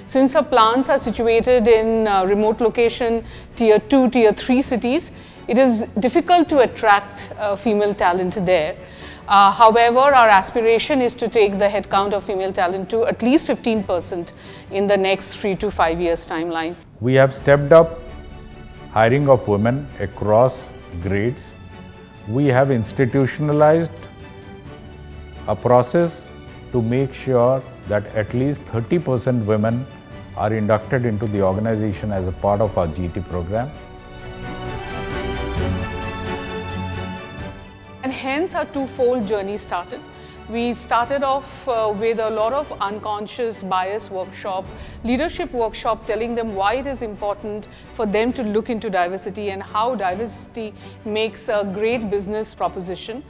Since our plants are situated in remote location, tier 2, tier 3 cities, it is difficult to attract female talent there. However, our aspiration is to take the headcount of female talent to at least 15% in the next 3 to 5 years timeline. We have stepped up hiring of women across grades. We have institutionalized a process to make sure that at least 30% women are inducted into the organization as a part of our GT program. And hence our twofold journey started. We started off with a lot of unconscious bias workshop, leadership workshop, telling them why it is important for them to look into diversity and how diversity makes a great business proposition.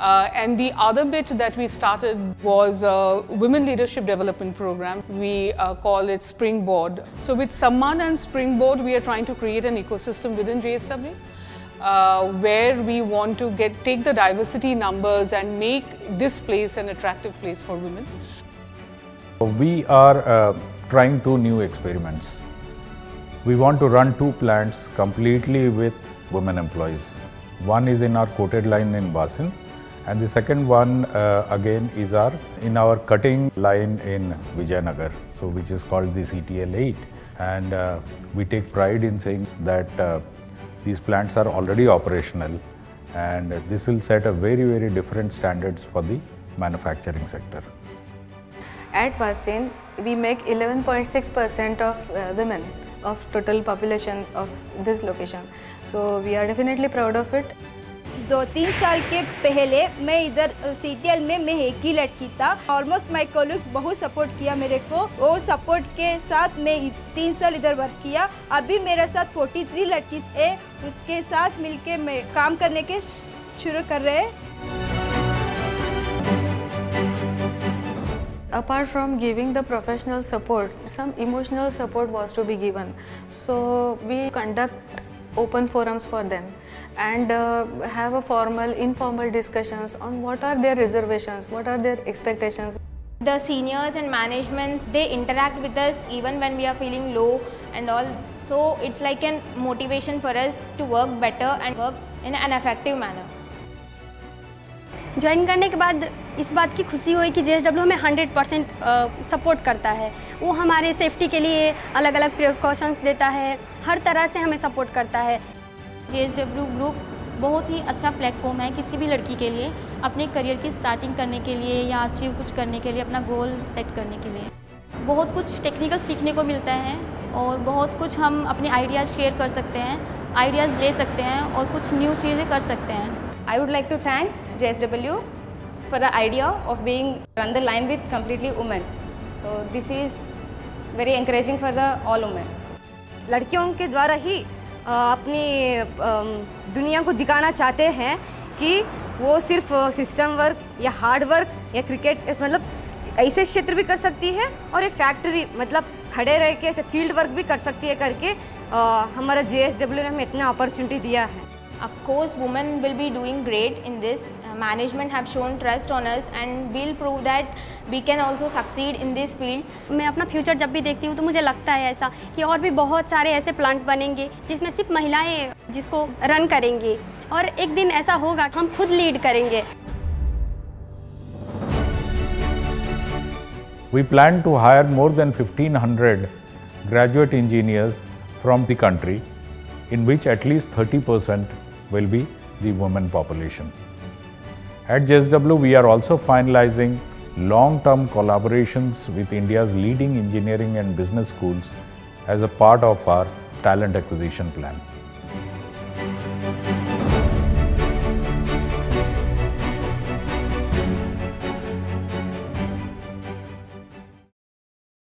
And the other bit that we started was a women leadership development program. We call it Springboard. So with Samman and Springboard, we are trying to create an ecosystem within JSW. Where we want to take the diversity numbers and make this place an attractive place for women. We are trying 2 new experiments. We want to run 2 plants completely with women employees. One is in our coated line in Basin, and the second one again is in our cutting line in Vijayanagar, so which is called the CTL 8. And we take pride in saying that these plants are already operational, and this will set a very, very different standards for the manufacturing sector. At Vasin, we make 11.6% of women of total population of this location. So we are definitely proud of it. 2-3 साल के पहले मैं इधर CTL में मैं एक ही लड़की था। ऑलमोस्ट माय कॉलीग्स बहुत सपोर्ट किया मेरे को, और सपोर्ट के साथ मैं 3 साल इधर वर्क किया। अभी मेरे साथ 43 लड़की है, उसके साथ मिलके मैं काम करने के शुरू कर रहे हैं। Apart from giving the professional support, some emotional support was to be given. So we conduct open forums for them and have a formal, informal discussions on what are their reservations, what are their expectations. The seniors and managements, they interact with us even when we are feeling low and all. So it's like a motivation for us to work better and work in an effective manner. Join करने के बाद इस बात की खुशी हुई कि JSW हमें 100% सपोर्ट करता है। वो हमारे सेफ्टी के लिए अलग अलग प्रिकॉशंस देता है, हर तरह से हमें सपोर्ट करता है। JSW ग्रुप बहुत ही अच्छा प्लेटफॉर्म है किसी भी लड़की के लिए अपने करियर की स्टार्टिंग करने के लिए या अचीव कुछ करने के लिए, अपना गोल सेट करने के लिए। बहुत कुछ टेक्निकल सीखने को मिलता है और बहुत कुछ हम अपने आइडियाज़ शेयर कर सकते हैं, आइडियाज़ ले सकते हैं और कुछ न्यू चीज़ें कर सकते हैं। I would like to thank JSW for the idea of being run the line with completely women. So this is very encouraging for the all women. लड़कियों के द्वारा ही अपनी दुनिया को दिखाना चाहते हैं कि वो सिर्फ सिस्टम वर्क या हार्ड वर्क या क्रिकेट मतलब ऐसे क्षेत्र भी कर सकती है और ये फैक्ट्री मतलब खड़े रह के ऐसे फील्ड वर्क भी कर सकती है करके हमारा JSW ने हमें इतना अपॉर्चुनिटी दिया है। Of course, women will be doing great in this. Management have shown trust on us and we'll prove that we can also succeed in this field. मैं अपना फ्यूचर जब भी देखती हूँ तो मुझे लगता है ऐसा कि और भी बहुत सारे ऐसे प्लांट बनेंगे जिसमें सिर्फ महिलाएं जिसको रन करेंगी और एक दिन ऐसा होगा हम खुद लीड करेंगे। We plan to hire more than 1,500 graduate engineers from the country, in which at least 30% will be the women population. At JSW, we are also finalizing long-term collaborations with India's leading engineering and business schools as a part of our talent acquisition plan.